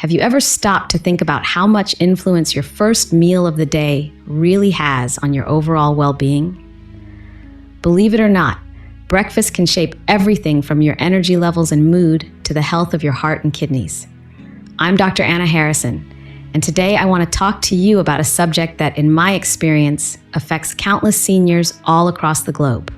Have you ever stopped to think about how much influence your first meal of the day really has on your overall well-being? Believe it or not, breakfast can shape everything from your energy levels and mood to the health of your heart and kidneys. I'm Dr. Anna Harrison, and today I want to talk to you about a subject that, in my experience, affects countless seniors all across the globe.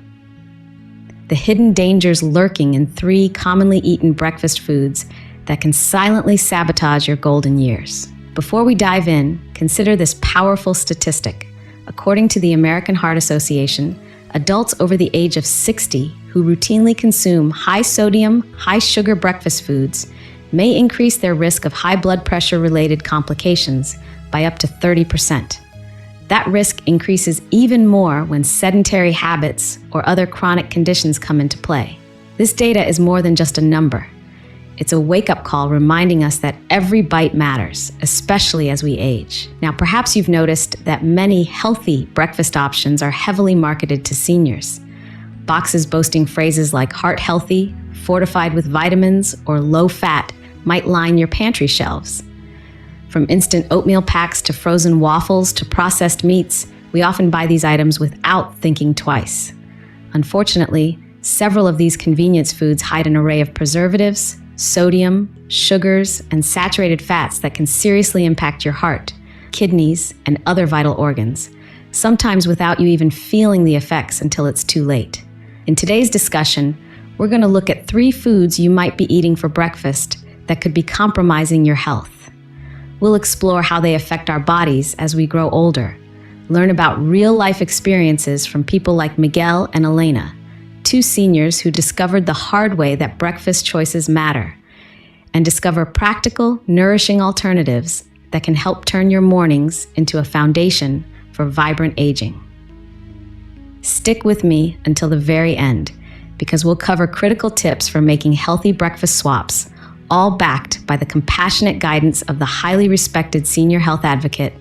The hidden dangers lurking in 3 commonly eaten breakfast foods that can silently sabotage your golden years. Before we dive in, consider this powerful statistic. According to the American Heart Association, adults over the age of 60 who routinely consume high-sodium, high-sugar breakfast foods may increase their risk of high blood pressure-related complications by up to 30%. That risk increases even more when sedentary habits or other chronic conditions come into play. This data is more than just a number. It's a wake-up call reminding us that every bite matters, especially as we age. Now, perhaps you've noticed that many healthy breakfast options are heavily marketed to seniors. Boxes boasting phrases like heart healthy, fortified with vitamins, or low fat might line your pantry shelves. From instant oatmeal packs to frozen waffles to processed meats, we often buy these items without thinking twice. Unfortunately, several of these convenience foods hide an array of preservatives, sodium, sugars, and saturated fats that can seriously impact your heart, kidneys, and other vital organs, sometimes without you even feeling the effects until it's too late. In today's discussion, we're going to look at 3 foods you might be eating for breakfast that could be compromising your health. We'll explore how they affect our bodies as we grow older, learn about real-life experiences from people like Miguel and Elena, 2 seniors who discovered the hard way that breakfast choices matter, and discover practical, nourishing alternatives that can help turn your mornings into a foundation for vibrant aging. Stick with me until the very end, because we'll cover critical tips for making healthy breakfast swaps, all backed by the compassionate guidance of the highly respected senior health advocate,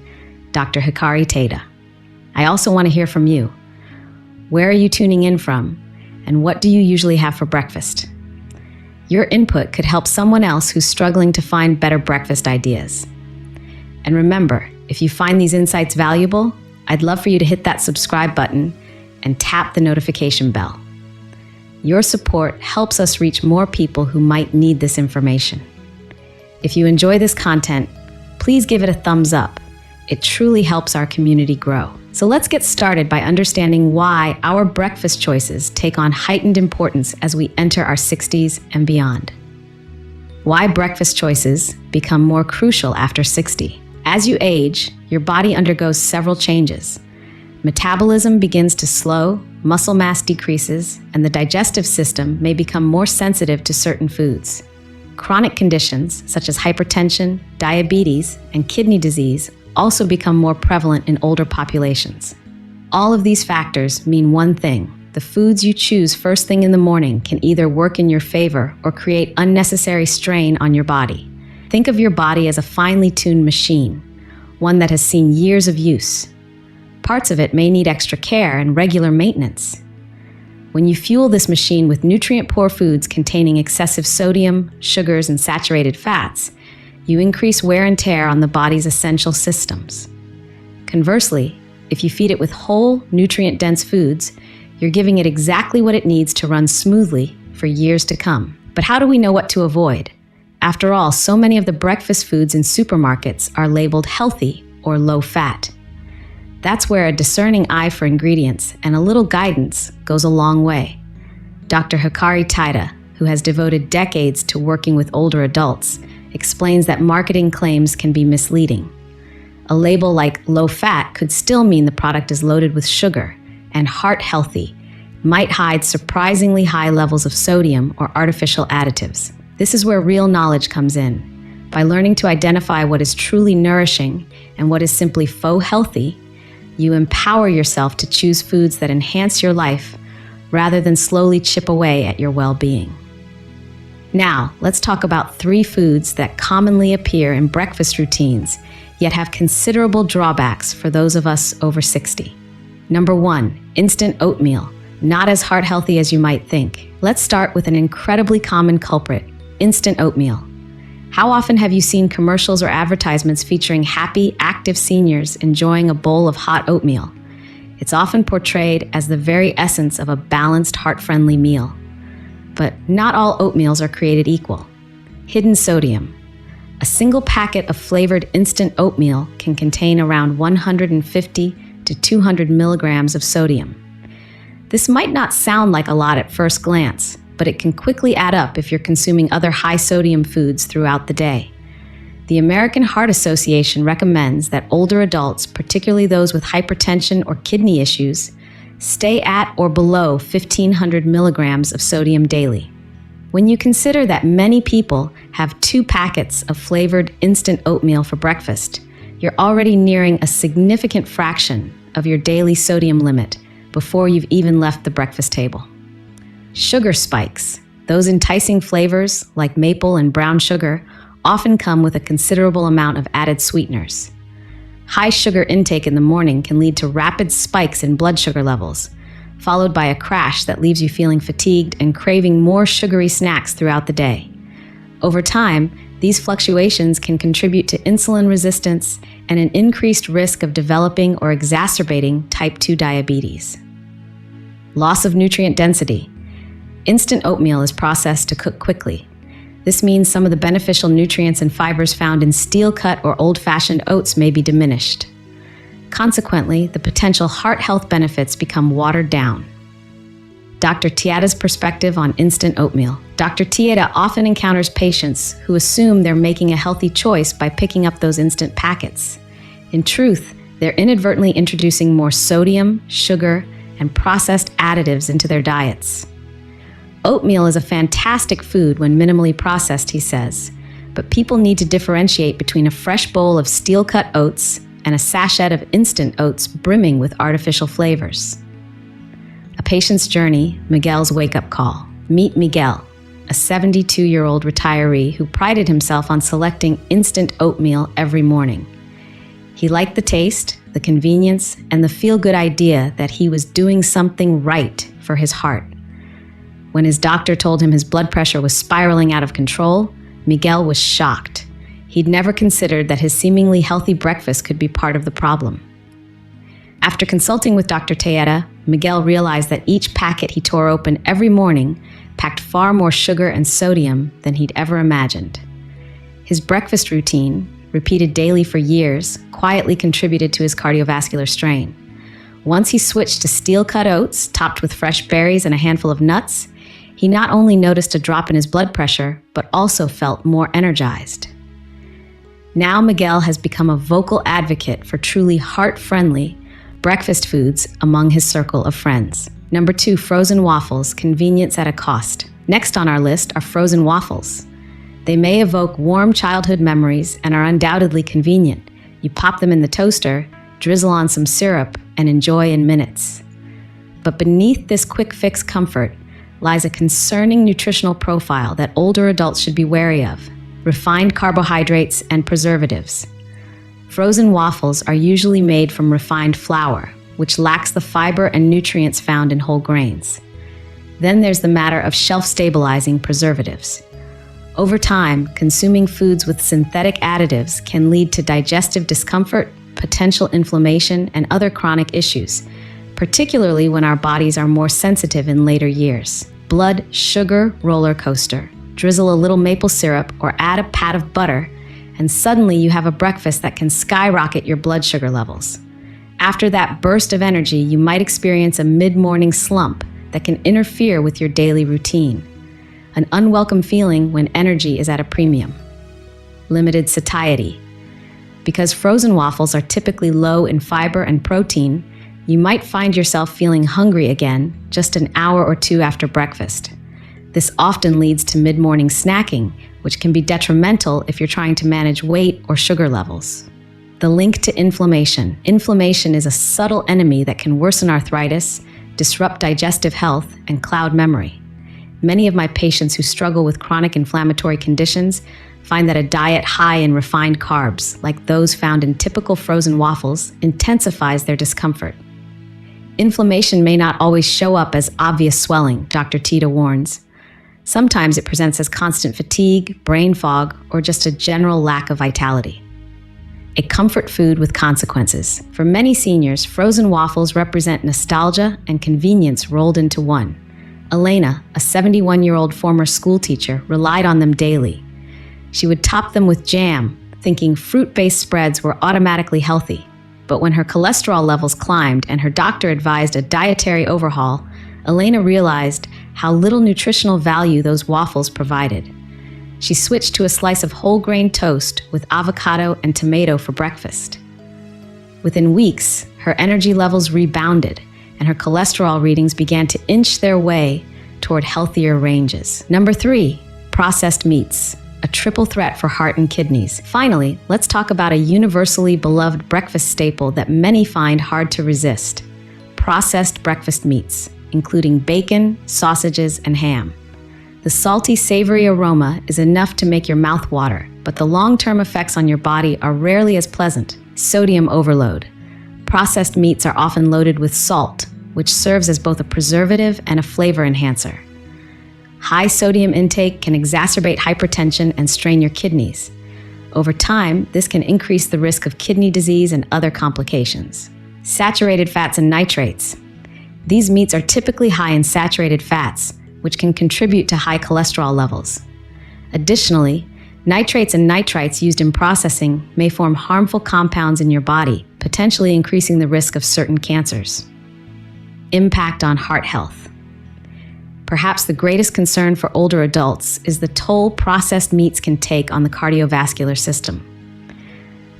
Dr. Hikari Teda. I also want to hear from you. Where are you tuning in from? And what do you usually have for breakfast? Your input could help someone else who's struggling to find better breakfast ideas. And remember, if you find these insights valuable, I'd love for you to hit that subscribe button and tap the notification bell. Your support helps us reach more people who might need this information. If you enjoy this content, please give it a thumbs up. It truly helps our community grow. So let's get started by understanding why our breakfast choices take on heightened importance as we enter our 60s and beyond. Why breakfast choices become more crucial after 60. As you age, your body undergoes several changes. Metabolism begins to slow, muscle mass decreases, and the digestive system may become more sensitive to certain foods. Chronic conditions such as hypertension, diabetes, and kidney disease also become more prevalent in older populations. All of these factors mean one thing: the foods you choose first thing in the morning can either work in your favor or create unnecessary strain on your body. Think of your body as a finely tuned machine, one that has seen years of use. Parts of it may need extra care and regular maintenance. When you fuel this machine with nutrient-poor foods containing excessive sodium, sugars, and saturated fats, you increase wear and tear on the body's essential systems. Conversely, if you feed it with whole, nutrient-dense foods, you're giving it exactly what it needs to run smoothly for years to come. But how do we know what to avoid? After all, so many of the breakfast foods in supermarkets are labeled healthy or low-fat. That's where a discerning eye for ingredients and a little guidance goes a long way. Dr. Hikari Teda, who has devoted decades to working with older adults, explains that marketing claims can be misleading. A label like low fat could still mean the product is loaded with sugar, and heart healthy might hide surprisingly high levels of sodium or artificial additives. This is where real knowledge comes in. By learning to identify what is truly nourishing and what is simply faux healthy, you empower yourself to choose foods that enhance your life rather than slowly chip away at your well-being. Now, let's talk about 3 foods that commonly appear in breakfast routines, yet have considerable drawbacks for those of us over 60. Number 1, instant oatmeal. Not as heart healthy as you might think. Let's start with an incredibly common culprit, instant oatmeal. How often have you seen commercials or advertisements featuring happy, active seniors enjoying a bowl of hot oatmeal? It's often portrayed as the very essence of a balanced, heart-friendly meal. But not all oatmeals are created equal. Hidden sodium. A single packet of flavored instant oatmeal can contain around 150 to 200 milligrams of sodium. This might not sound like a lot at first glance, but it can quickly add up if you're consuming other high-sodium foods throughout the day. The American Heart Association recommends that older adults, particularly those with hypertension or kidney issues, stay at or below 1,500 milligrams of sodium daily. When you consider that many people have 2 packets of flavored instant oatmeal for breakfast, you're already nearing a significant fraction of your daily sodium limit before you've even left the breakfast table. Sugar spikes. Those enticing flavors, like maple and brown sugar, often come with a considerable amount of added sweeteners. High sugar intake in the morning can lead to rapid spikes in blood sugar levels, followed by a crash that leaves you feeling fatigued and craving more sugary snacks throughout the day. Over time, these fluctuations can contribute to insulin resistance and an increased risk of developing or exacerbating type 2 diabetes. Loss of nutrient density. Instant oatmeal is processed to cook quickly. This means some of the beneficial nutrients and fibers found in steel-cut or old-fashioned oats may be diminished. Consequently, the potential heart health benefits become watered down. Dr. Tieta's perspective on instant oatmeal. Dr. Tieta often encounters patients who assume they're making a healthy choice by picking up those instant packets. In truth, they're inadvertently introducing more sodium, sugar, and processed additives into their diets. Oatmeal is a fantastic food when minimally processed, he says, but people need to differentiate between a fresh bowl of steel-cut oats and a sachet of instant oats brimming with artificial flavors. A patient's journey, Miguel's wake-up call. Meet Miguel, a 72-year-old retiree who prided himself on selecting instant oatmeal every morning. He liked the taste, the convenience, and the feel-good idea that he was doing something right for his heart. When his doctor told him his blood pressure was spiraling out of control, Miguel was shocked. He'd never considered that his seemingly healthy breakfast could be part of the problem. After consulting with Dr. Tieta, Miguel realized that each packet he tore open every morning packed far more sugar and sodium than he'd ever imagined. His breakfast routine, repeated daily for years, quietly contributed to his cardiovascular strain. Once he switched to steel-cut oats topped with fresh berries and a handful of nuts, he not only noticed a drop in his blood pressure, but also felt more energized. Now Miguel has become a vocal advocate for truly heart-friendly breakfast foods among his circle of friends. Number 2, frozen waffles, convenience at a cost. Next on our list are frozen waffles. They may evoke warm childhood memories and are undoubtedly convenient. You pop them in the toaster, drizzle on some syrup, and enjoy in minutes. But beneath this quick-fix comfort lies a concerning nutritional profile that older adults should be wary of: refined carbohydrates and preservatives. Frozen waffles are usually made from refined flour, which lacks the fiber and nutrients found in whole grains. Then there's the matter of shelf-stabilizing preservatives. Over time, consuming foods with synthetic additives can lead to digestive discomfort, potential inflammation, and other chronic issues, particularly when our bodies are more sensitive in later years. Blood sugar roller coaster. Drizzle a little maple syrup or add a pat of butter, and suddenly you have a breakfast that can skyrocket your blood sugar levels. After that burst of energy, you might experience a mid-morning slump that can interfere with your daily routine. An unwelcome feeling when energy is at a premium. Limited satiety. Because frozen waffles are typically low in fiber and protein, you might find yourself feeling hungry again just an hour or two after breakfast. This often leads to mid-morning snacking, which can be detrimental if you're trying to manage weight or sugar levels. The link to inflammation. Inflammation is a subtle enemy that can worsen arthritis, disrupt digestive health, and cloud memory. Many of my patients who struggle with chronic inflammatory conditions find that a diet high in refined carbs, like those found in typical frozen waffles, intensifies their discomfort. Inflammation may not always show up as obvious swelling, Dr. Tieta warns. Sometimes it presents as constant fatigue, brain fog, or just a general lack of vitality. A comfort food with consequences. For many seniors, frozen waffles represent nostalgia and convenience rolled into one. Elena, a 71-year-old former school teacher, relied on them daily. She would top them with jam, thinking fruit-based spreads were automatically healthy. But when her cholesterol levels climbed and her doctor advised a dietary overhaul, Elena realized how little nutritional value those waffles provided. She switched to a slice of whole grain toast with avocado and tomato for breakfast. Within weeks, her energy levels rebounded and her cholesterol readings began to inch their way toward healthier ranges. Number 3, processed meats, a triple threat for heart and kidneys. Finally, let's talk about a universally beloved breakfast staple that many find hard to resist: processed breakfast meats, including bacon, sausages, and ham. The salty, savory aroma is enough to make your mouth water, but the long-term effects on your body are rarely as pleasant. Sodium overload. Processed meats are often loaded with salt, which serves as both a preservative and a flavor enhancer. High sodium intake can exacerbate hypertension and strain your kidneys. Over time, this can increase the risk of kidney disease and other complications. Saturated fats and nitrates. These meats are typically high in saturated fats, which can contribute to high cholesterol levels. Additionally, nitrates and nitrites used in processing may form harmful compounds in your body, potentially increasing the risk of certain cancers. Impact on heart health. Perhaps the greatest concern for older adults is the toll processed meats can take on the cardiovascular system.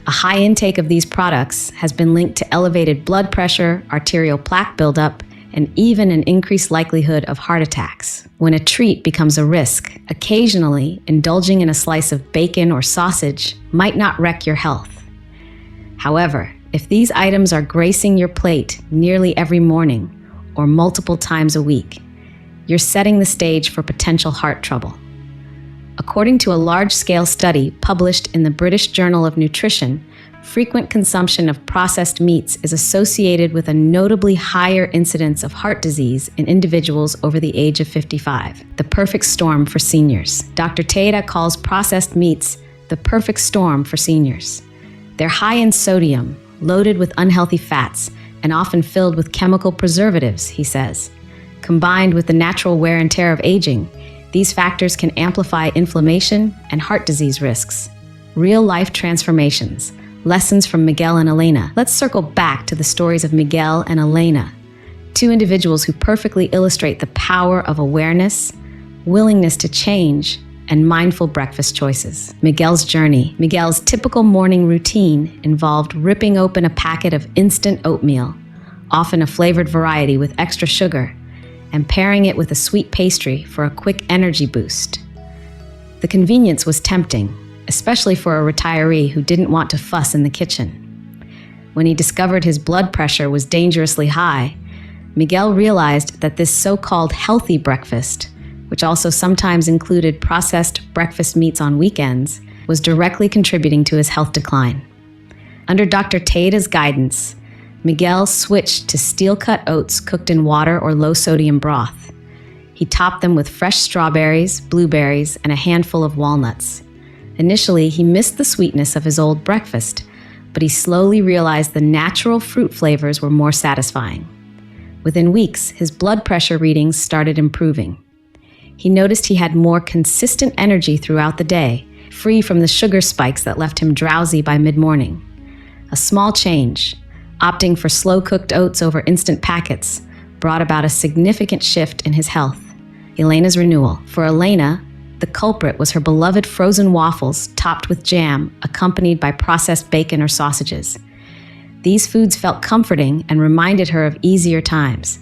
A high intake of these products has been linked to elevated blood pressure, arterial plaque buildup, and even an increased likelihood of heart attacks. When a treat becomes a risk, occasionally indulging in a slice of bacon or sausage might not wreck your health. However, if these items are gracing your plate nearly every morning or multiple times a week, you're setting the stage for potential heart trouble. According to a large-scale study published in the British Journal of Nutrition, frequent consumption of processed meats is associated with a notably higher incidence of heart disease in individuals over the age of 55. The perfect storm for seniors. Dr. Taeda calls processed meats the perfect storm for seniors. They're high in sodium, loaded with unhealthy fats, and often filled with chemical preservatives, he says. Combined with the natural wear and tear of aging, these factors can amplify inflammation and heart disease risks. Real-life transformations. Lessons from Miguel and Elena. Let's circle back to the stories of Miguel and Elena, two individuals who perfectly illustrate the power of awareness, willingness to change, and mindful breakfast choices. Miguel's journey. Miguel's typical morning routine involved ripping open a packet of instant oatmeal, often a flavored variety with extra sugar, and pairing it with a sweet pastry for a quick energy boost. The convenience was tempting, especially for a retiree who didn't want to fuss in the kitchen. When he discovered his blood pressure was dangerously high, Miguel realized that this so-called healthy breakfast, which also sometimes included processed breakfast meats on weekends, was directly contributing to his health decline. Under Dr. Taeda's guidance, Miguel switched to steel-cut oats cooked in water or low-sodium broth. He topped them with fresh strawberries, blueberries, and a handful of walnuts. Initially, he missed the sweetness of his old breakfast, but he slowly realized the natural fruit flavors were more satisfying. Within weeks, his blood pressure readings started improving. He noticed he had more consistent energy throughout the day, free from the sugar spikes that left him drowsy by mid-morning. A small change, opting for slow-cooked oats over instant packets, brought about a significant shift in his health. Elena's renewal. For Elena, the culprit was her beloved frozen waffles topped with jam, accompanied by processed bacon or sausages. These foods felt comforting and reminded her of easier times.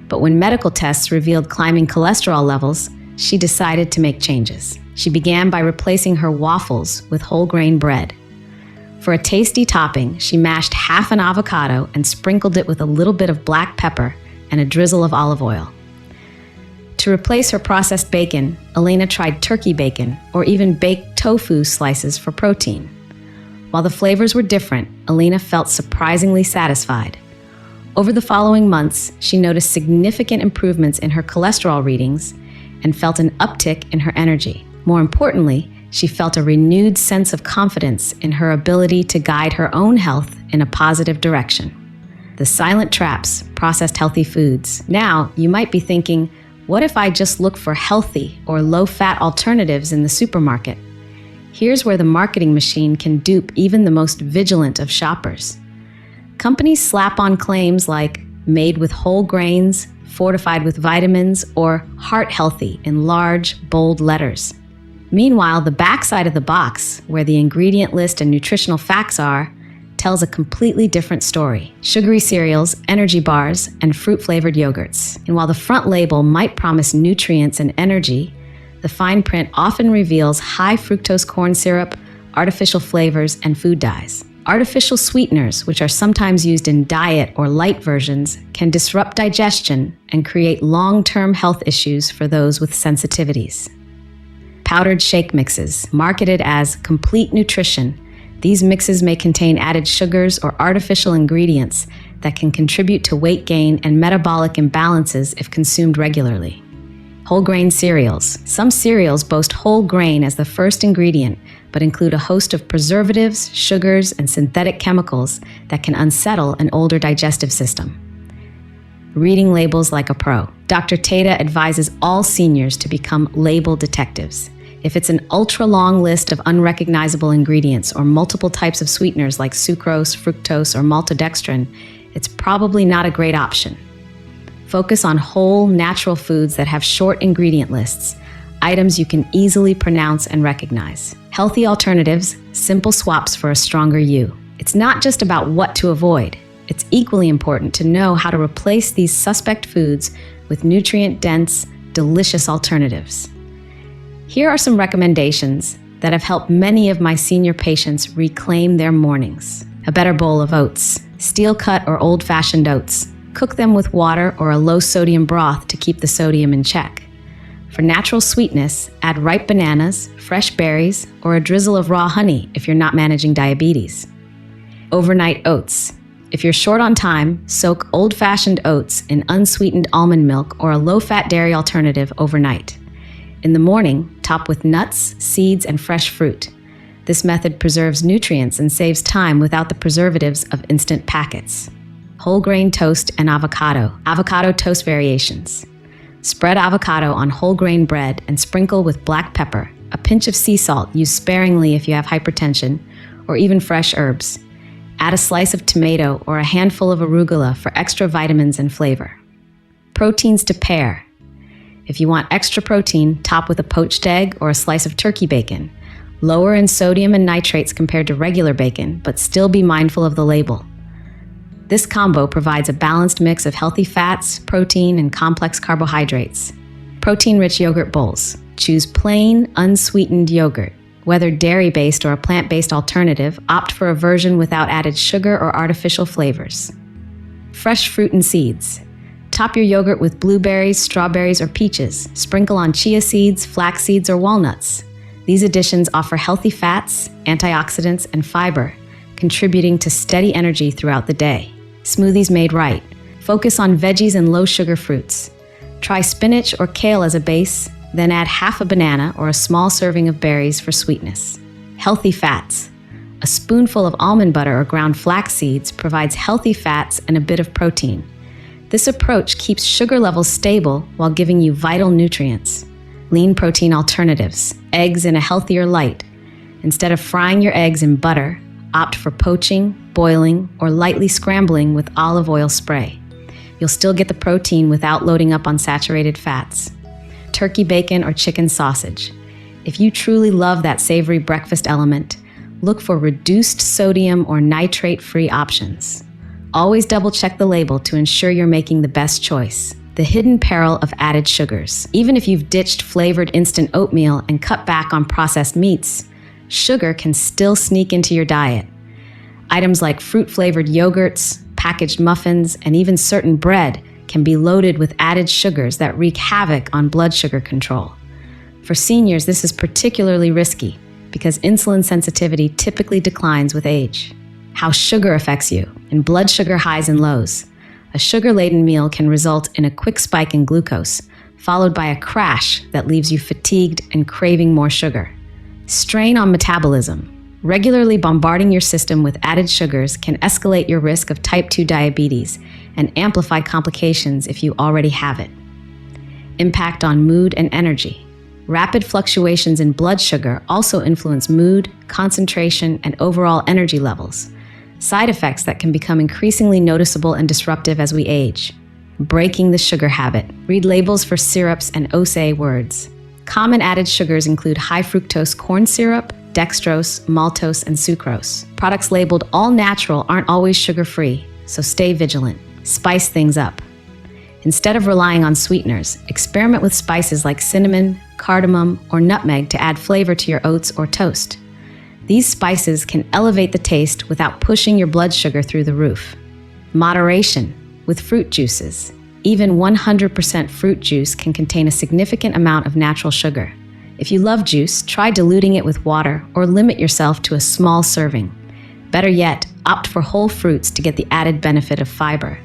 But when medical tests revealed climbing cholesterol levels, she decided to make changes. She began by replacing her waffles with whole grain bread. For a tasty topping, she mashed half an avocado and sprinkled it with a little bit of black pepper and a drizzle of olive oil. To replace her processed bacon, Elena tried turkey bacon or even baked tofu slices for protein. While the flavors were different, Elena felt surprisingly satisfied. Over the following months, she noticed significant improvements in her cholesterol readings and felt an uptick in her energy. More importantly, she felt a renewed sense of confidence in her ability to guide her own health in a positive direction. The silent traps, processed healthy foods. Now, you might be thinking, what if I just look for healthy or low-fat alternatives in the supermarket? Here's where the marketing machine can dupe even the most vigilant of shoppers. Companies slap on claims like made with whole grains, fortified with vitamins, or heart healthy in large, bold letters. Meanwhile, the backside of the box, where the ingredient list and nutritional facts are, tells a completely different story. Sugary cereals, energy bars, and fruit-flavored yogurts. And while the front label might promise nutrients and energy, the fine print often reveals high fructose corn syrup, artificial flavors, and food dyes. Artificial sweeteners, which are sometimes used in diet or light versions, can disrupt digestion and create long-term health issues for those with sensitivities. Powdered shake mixes, marketed as complete nutrition, these mixes may contain added sugars or artificial ingredients that can contribute to weight gain and metabolic imbalances if consumed regularly. Whole grain cereals. Some cereals boast whole grain as the first ingredient, but include a host of preservatives, sugars, and synthetic chemicals that can unsettle an older digestive system. Reading labels like a pro. Dr. Tata advises all seniors to become label detectives. If it's an ultra-long list of unrecognizable ingredients or multiple types of sweeteners like sucrose, fructose, or maltodextrin, it's probably not a great option. Focus on whole, natural foods that have short ingredient lists, items you can easily pronounce and recognize. Healthy alternatives, simple swaps for a stronger you. It's not just about what to avoid. It's equally important to know how to replace these suspect foods with nutrient-dense, delicious alternatives. Here are some recommendations that have helped many of my senior patients reclaim their mornings. A better bowl of oats. Steel-cut or old-fashioned oats. Cook them with water or a low-sodium broth to keep the sodium in check. For natural sweetness, add ripe bananas, fresh berries, or a drizzle of raw honey if you're not managing diabetes. Overnight oats. If you're short on time, soak old-fashioned oats in unsweetened almond milk or a low-fat dairy alternative overnight. In the morning, top with nuts, seeds, and fresh fruit. This method preserves nutrients and saves time without the preservatives of instant packets. Whole grain toast and avocado. Avocado toast variations. Spread avocado on whole grain bread and sprinkle with black pepper, a pinch of sea salt used sparingly if you have hypertension, or even fresh herbs. Add a slice of tomato or a handful of arugula for extra vitamins and flavor. Proteins to pair. If you want extra protein, top with a poached egg or a slice of turkey bacon. Lower in sodium and nitrates compared to regular bacon, but still be mindful of the label. This combo provides a balanced mix of healthy fats, protein, and complex carbohydrates. Protein-rich yogurt bowls. Choose plain, unsweetened yogurt. Whether dairy-based or a plant-based alternative, opt for a version without added sugar or artificial flavors. Fresh fruit and seeds. Top your yogurt with blueberries, strawberries, or peaches. Sprinkle on chia seeds, flax seeds, or walnuts. These additions offer healthy fats, antioxidants, and fiber, contributing to steady energy throughout the day. Smoothies made right. Focus on veggies and low-sugar fruits. Try spinach or kale as a base, then add half a banana or a small serving of berries for sweetness. Healthy fats. A spoonful of almond butter or ground flax seeds provides healthy fats and a bit of protein. This approach keeps sugar levels stable while giving you vital nutrients. Lean protein alternatives. Eggs in a healthier light. Instead of frying your eggs in butter, opt for poaching, boiling, or lightly scrambling with olive oil spray. You'll still get the protein without loading up on saturated fats. Turkey bacon or chicken sausage. If you truly love that savory breakfast element, look for reduced sodium or nitrate-free options. Always double-check the label to ensure you're making the best choice. The hidden peril of added sugars. Even if you've ditched flavored instant oatmeal and cut back on processed meats, sugar can still sneak into your diet. Items like fruit-flavored yogurts, packaged muffins, and even certain bread can be loaded with added sugars that wreak havoc on blood sugar control. For seniors, this is particularly risky because insulin sensitivity typically declines with age. How sugar affects you in blood sugar highs and lows. A sugar-laden meal can result in a quick spike in glucose, followed by a crash that leaves you fatigued and craving more sugar. Strain on metabolism. Regularly bombarding your system with added sugars can escalate your risk of type 2 diabetes and amplify complications if you already have it. Impact on mood and energy. Rapid fluctuations in blood sugar also influence mood, concentration, and overall energy levels, side effects that can become increasingly noticeable and disruptive as we age. Breaking the sugar habit. Read labels for syrups and OSE words. Common added sugars include high fructose corn syrup, dextrose, maltose, and sucrose. Products labeled all natural aren't always sugar-free, so stay vigilant. Spice things up. Instead of relying on sweeteners, experiment with spices like cinnamon, cardamom, or nutmeg to add flavor to your oats or toast. These spices can elevate the taste without pushing your blood sugar through the roof. Moderation with fruit juices. Even 100% fruit juice can contain a significant amount of natural sugar. If you love juice, try diluting it with water or limit yourself to a small serving. Better yet, opt for whole fruits to get the added benefit of fiber.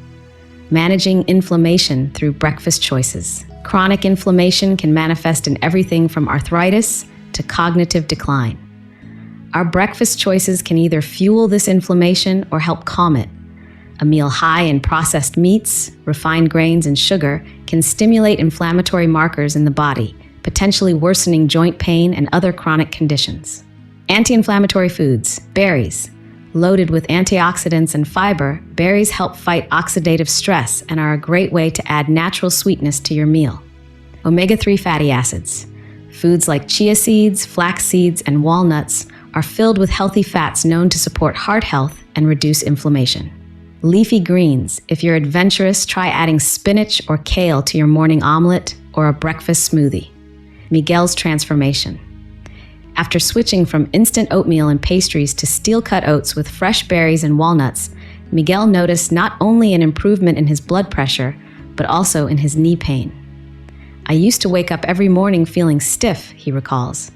Managing inflammation through breakfast choices. Chronic inflammation can manifest in everything from arthritis to cognitive decline. Our breakfast choices can either fuel this inflammation or help calm it. A meal high in processed meats, refined grains, and sugar can stimulate inflammatory markers in the body, potentially worsening joint pain and other chronic conditions. Anti-inflammatory foods. Berries. Loaded with antioxidants and fiber, berries help fight oxidative stress and are a great way to add natural sweetness to your meal. Omega-3 fatty acids. Foods like chia seeds, flax seeds, and walnuts are filled with healthy fats known to support heart health and reduce inflammation. Leafy greens. If you're adventurous, try adding spinach or kale to your morning omelet or a breakfast smoothie. Miguel's transformation. After switching from instant oatmeal and pastries to steel-cut oats with fresh berries and walnuts, Miguel noticed not only an improvement in his blood pressure, but also in his knee pain. "I used to wake up every morning feeling stiff," he recalls.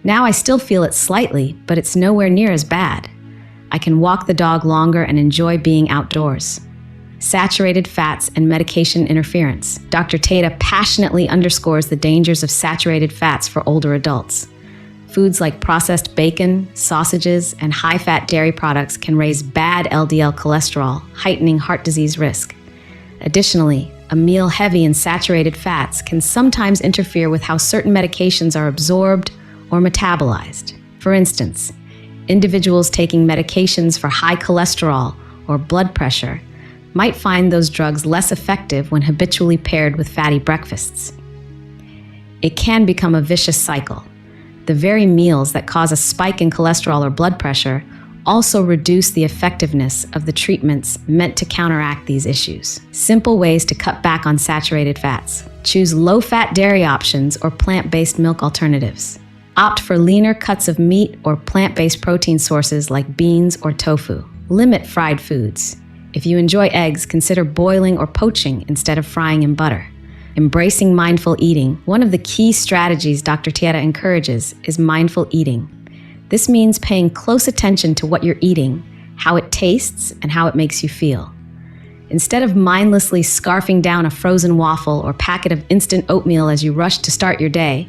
"Now I still feel it slightly, but it's nowhere near as bad. I can walk the dog longer and enjoy being outdoors." Saturated fats and medication interference. Dr. Tata passionately underscores the dangers of saturated fats for older adults. Foods like processed bacon, sausages, and high-fat dairy products can raise bad LDL cholesterol, heightening heart disease risk. Additionally, a meal heavy in saturated fats can sometimes interfere with how certain medications are absorbed or metabolized. For instance, individuals taking medications for high cholesterol or blood pressure might find those drugs less effective when habitually paired with fatty breakfasts. It can become a vicious cycle. The very meals that cause a spike in cholesterol or blood pressure also reduce the effectiveness of the treatments meant to counteract these issues. Simple ways to cut back on saturated fats. Choose low-fat dairy options or plant-based milk alternatives. Opt for leaner cuts of meat or plant-based protein sources like beans or tofu. Limit fried foods. If you enjoy eggs, consider boiling or poaching instead of frying in butter. Embracing mindful eating. One of the key strategies Dr. Tierra encourages is mindful eating. This means paying close attention to what you're eating, how it tastes, and how it makes you feel. Instead of mindlessly scarfing down a frozen waffle or packet of instant oatmeal as you rush to start your day,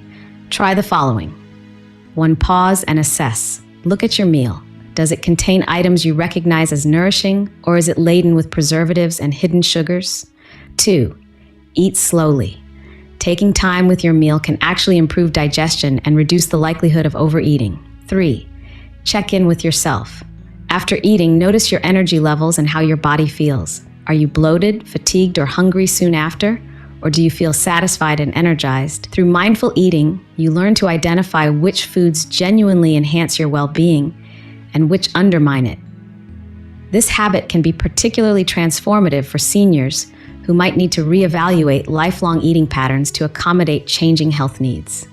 try the following. 1. Pause and assess. Look at your meal. Does it contain items you recognize as nourishing, or is it laden with preservatives and hidden sugars? 2. Eat slowly. Taking time with your meal can actually improve digestion and reduce the likelihood of overeating. 3. Check in with yourself. After eating, notice your energy levels and how your body feels. Are you bloated, fatigued, or hungry soon after? Or do you feel satisfied and energized? Through mindful eating, you learn to identify which foods genuinely enhance your well-being and which undermine it. This habit can be particularly transformative for seniors who might need to reevaluate lifelong eating patterns to accommodate changing health needs.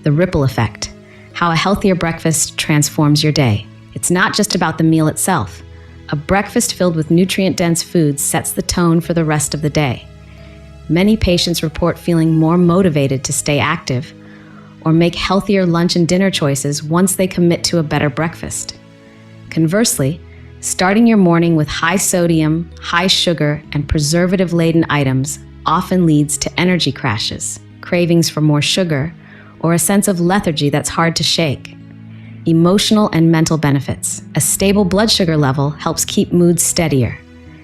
The ripple effect. How a healthier breakfast transforms your day. It's not just about the meal itself. A breakfast filled with nutrient-dense foods sets the tone for the rest of the day. Many patients report feeling more motivated to stay active or make healthier lunch and dinner choices once they commit to a better breakfast. Conversely, starting your morning with high sodium, high sugar, and preservative-laden items often leads to energy crashes, cravings for more sugar, or a sense of lethargy that's hard to shake. Emotional and mental benefits. A stable blood sugar level helps keep moods steadier.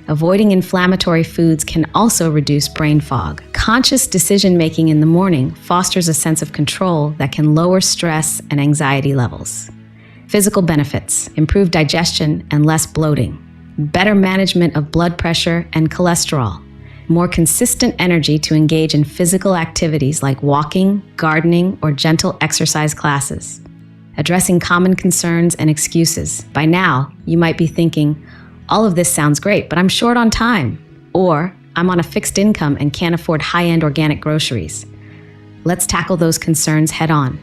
Avoiding inflammatory foods can also reduce brain fog. Conscious decision-making in the morning fosters a sense of control that can lower stress and anxiety levels. Physical benefits. Improved digestion and less bloating. Better management of blood pressure and cholesterol. More consistent energy to engage in physical activities like walking, gardening, or gentle exercise classes. Addressing common concerns and excuses. By now, you might be thinking, all of this sounds great, but I'm short on time. Or, I'm on a fixed income and can't afford high-end organic groceries. Let's tackle those concerns head on.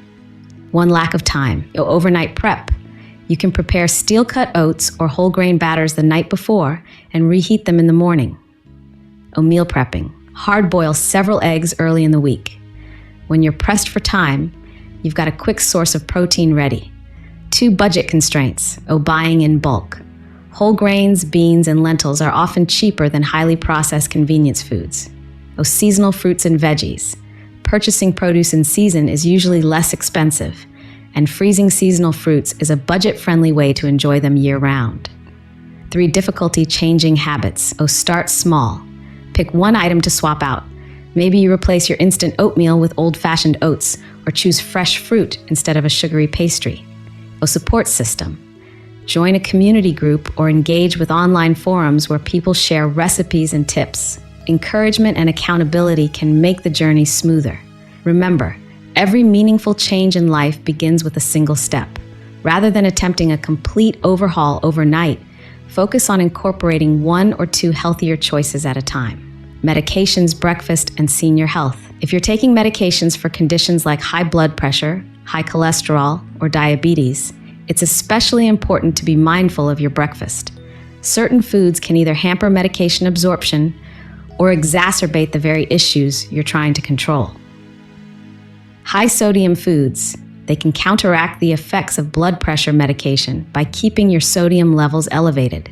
1, lack of time. Your overnight prep. You can prepare steel-cut oats or whole grain batters the night before and reheat them in the morning. Meal prepping. Hard boil several eggs early in the week. When you're pressed for time, you've got a quick source of protein ready. 2, budget constraints. Buying in bulk. Whole grains, beans, and lentils are often cheaper than highly processed convenience foods. Seasonal fruits and veggies. Purchasing produce in season is usually less expensive, and freezing seasonal fruits is a budget-friendly way to enjoy them year-round. 3, difficulty changing habits. Start small. Pick one item to swap out. Maybe you replace your instant oatmeal with old-fashioned oats, or choose fresh fruit instead of a sugary pastry. Support system. Join a community group or engage with online forums where people share recipes and tips. Encouragement and accountability can make the journey smoother. Remember, every meaningful change in life begins with a single step. Rather than attempting a complete overhaul overnight, focus on incorporating 1 or 2 healthier choices at a time. Medications, breakfast, and senior health. If you're taking medications for conditions like high blood pressure, high cholesterol, or diabetes, it's especially important to be mindful of your breakfast. Certain foods can either hamper medication absorption or exacerbate the very issues you're trying to control. High sodium foods. They can counteract the effects of blood pressure medication by keeping your sodium levels elevated.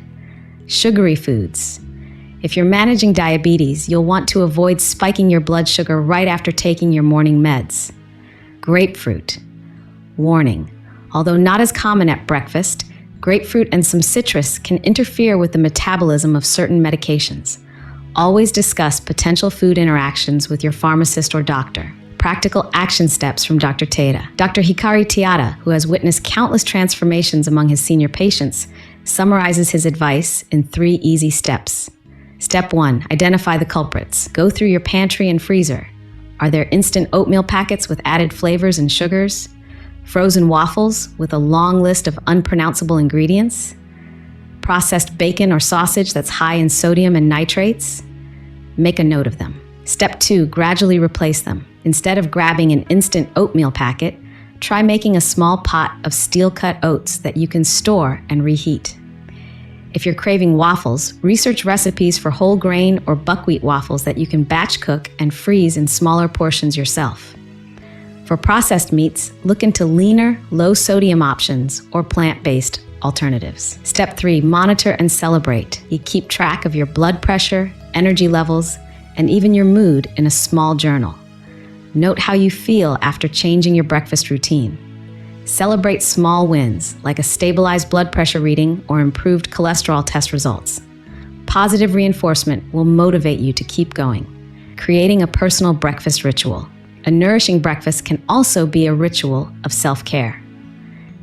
Sugary foods. If you're managing diabetes, you'll want to avoid spiking your blood sugar right after taking your morning meds. Grapefruit. Warning. Although not as common at breakfast, grapefruit and some citrus can interfere with the metabolism of certain medications. Always discuss potential food interactions with your pharmacist or doctor. Practical action steps from Dr. Teda. Dr. Hikari Tiada, who has witnessed countless transformations among his senior patients, summarizes his advice in 3 easy steps. Step 1, identify the culprits. Go through your pantry and freezer. Are there instant oatmeal packets with added flavors and sugars? Frozen waffles with a long list of unpronounceable ingredients? Processed bacon or sausage that's high in sodium and nitrates? Make a note of them. Step 2, gradually replace them. Instead of grabbing an instant oatmeal packet, try making a small pot of steel-cut oats that you can store and reheat. If you're craving waffles, research recipes for whole grain or buckwheat waffles that you can batch cook and freeze in smaller portions yourself. For processed meats, look into leaner, low-sodium options or plant-based alternatives. Step 3, monitor and celebrate. You keep track of your blood pressure, energy levels, and even your mood in a small journal. Note how you feel after changing your breakfast routine. Celebrate small wins, like a stabilized blood pressure reading or improved cholesterol test results. Positive reinforcement will motivate you to keep going. Creating a personal breakfast ritual. A nourishing breakfast can also be a ritual of self-care.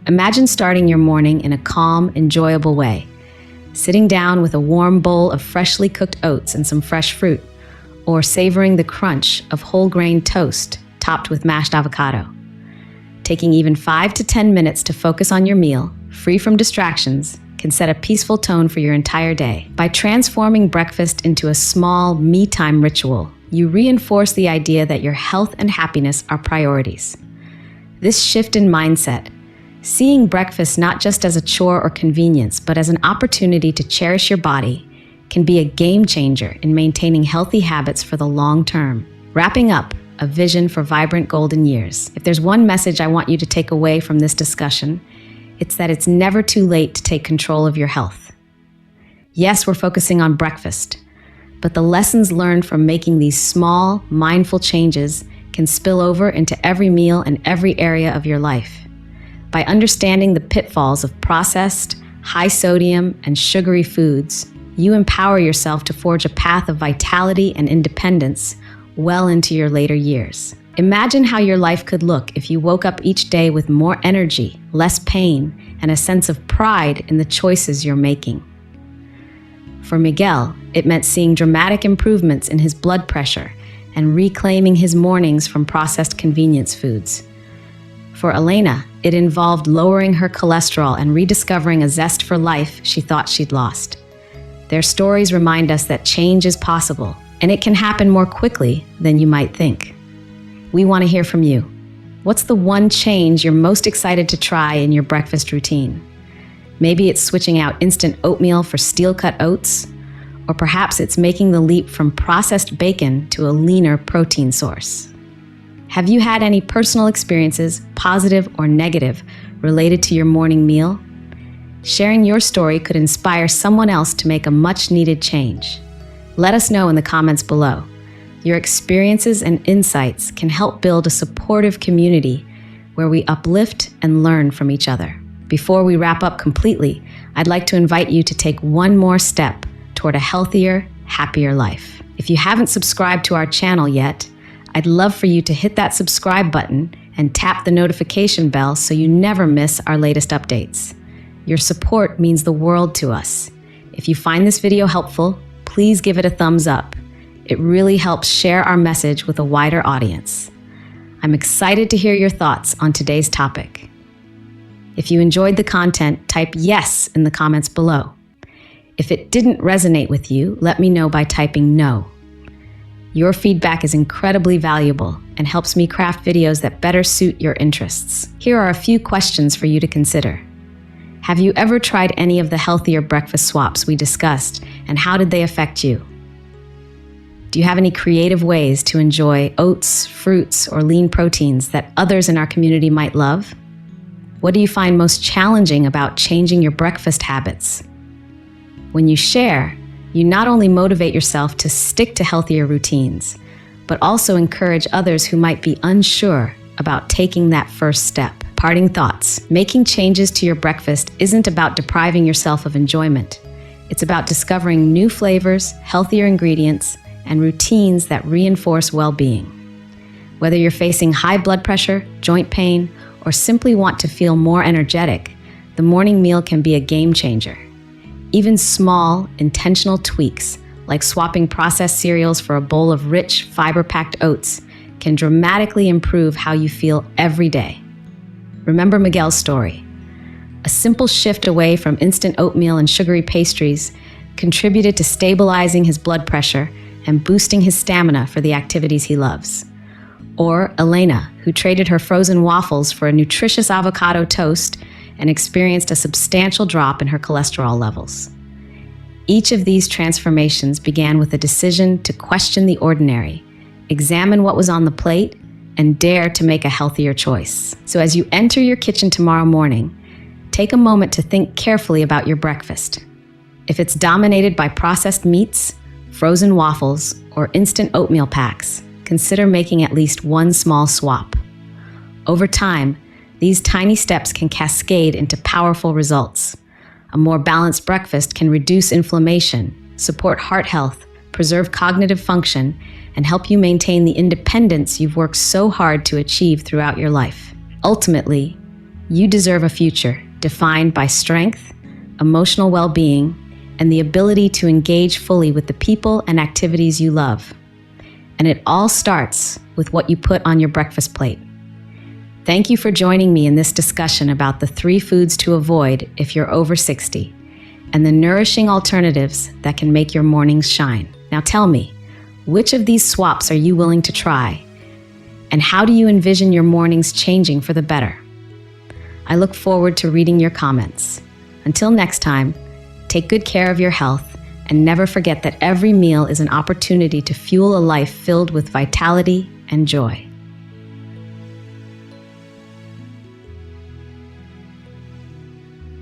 Imagine starting your morning in a calm, enjoyable way. Sitting down with a warm bowl of freshly cooked oats and some fresh fruit, or savoring the crunch of whole grain toast topped with mashed avocado. Taking even 5 to 10 minutes to focus on your meal, free from distractions, can set a peaceful tone for your entire day. By transforming breakfast into a small me-time ritual, you reinforce the idea that your health and happiness are priorities. This shift in mindset, seeing breakfast not just as a chore or convenience, but as an opportunity to cherish your body, can be a game changer in maintaining healthy habits for the long term. Wrapping up, a vision for vibrant golden years. If there's one message I want you to take away from this discussion, it's that it's never too late to take control of your health. Yes, we're focusing on breakfast, But the lessons learned from making these small, mindful changes can spill over into every meal and every area of your life. By understanding the pitfalls of processed, high sodium, and sugary foods, you empower yourself to forge a path of vitality and independence well into your later years. Imagine how your life could look if you woke up each day with more energy, less pain, and a sense of pride in the choices you're making. For Miguel, it meant seeing dramatic improvements in his blood pressure and reclaiming his mornings from processed convenience foods. For Elena, it involved lowering her cholesterol and rediscovering a zest for life she thought she'd lost. Their stories remind us that change is possible, and it can happen more quickly than you might think. We want to hear from you. What's the one change you're most excited to try in your breakfast routine? Maybe it's switching out instant oatmeal for steel-cut oats, or perhaps it's making the leap from processed bacon to a leaner protein source. Have you had any personal experiences, positive or negative, related to your morning meal? Sharing your story could inspire someone else to make a much-needed change. Let us know in the comments below. Your experiences and insights can help build a supportive community where we uplift and learn from each other. Before we wrap up completely, I'd like to invite you to take one more step toward a healthier, happier life. If you haven't subscribed to our channel yet, I'd love for you to hit that subscribe button and tap the notification bell so you never miss our latest updates. Your support means the world to us. If you find this video helpful, please give it a thumbs up. It really helps share our message with a wider audience. I'm excited to hear your thoughts on today's topic. If you enjoyed the content, type yes in the comments below. If it didn't resonate with you, let me know by typing no. Your feedback is incredibly valuable and helps me craft videos that better suit your interests. Here are a few questions for you to consider. Have you ever tried any of the healthier breakfast swaps we discussed, and how did they affect you? Do you have any creative ways to enjoy oats, fruits, or lean proteins that others in our community might love? What do you find most challenging about changing your breakfast habits? When you share, you not only motivate yourself to stick to healthier routines, but also encourage others who might be unsure about taking that first step. Parting thoughts. Making changes to your breakfast isn't about depriving yourself of enjoyment. It's about discovering new flavors, healthier ingredients, and routines that reinforce well-being. Whether you're facing high blood pressure, joint pain, or simply want to feel more energetic, the morning meal can be a game changer. Even small, intentional tweaks, like swapping processed cereals for a bowl of rich, fiber-packed oats, can dramatically improve how you feel every day. Remember Miguel's story. A simple shift away from instant oatmeal and sugary pastries contributed to stabilizing his blood pressure and boosting his stamina for the activities he loves. Or Elena, who traded her frozen waffles for a nutritious avocado toast and experienced a substantial drop in her cholesterol levels. Each of these transformations began with a decision to question the ordinary, examine what was on the plate, and dare to make a healthier choice. So as you enter your kitchen tomorrow morning, take a moment to think carefully about your breakfast. If it's dominated by processed meats, frozen waffles, or instant oatmeal packs, consider making at least one small swap. Over time, these tiny steps can cascade into powerful results. A more balanced breakfast can reduce inflammation, support heart health, preserve cognitive function, and help you maintain the independence you've worked so hard to achieve throughout your life. Ultimately, you deserve a future defined by strength, emotional well-being, and the ability to engage fully with the people and activities you love. And it all starts with what you put on your breakfast plate. Thank you for joining me in this discussion about the 3 foods to avoid if you're over 60, and the nourishing alternatives that can make your mornings shine. Now tell me, which of these swaps are you willing to try? And how do you envision your mornings changing for the better? I look forward to reading your comments. Until next time, take good care of your health, and never forget that every meal is an opportunity to fuel a life filled with vitality and joy.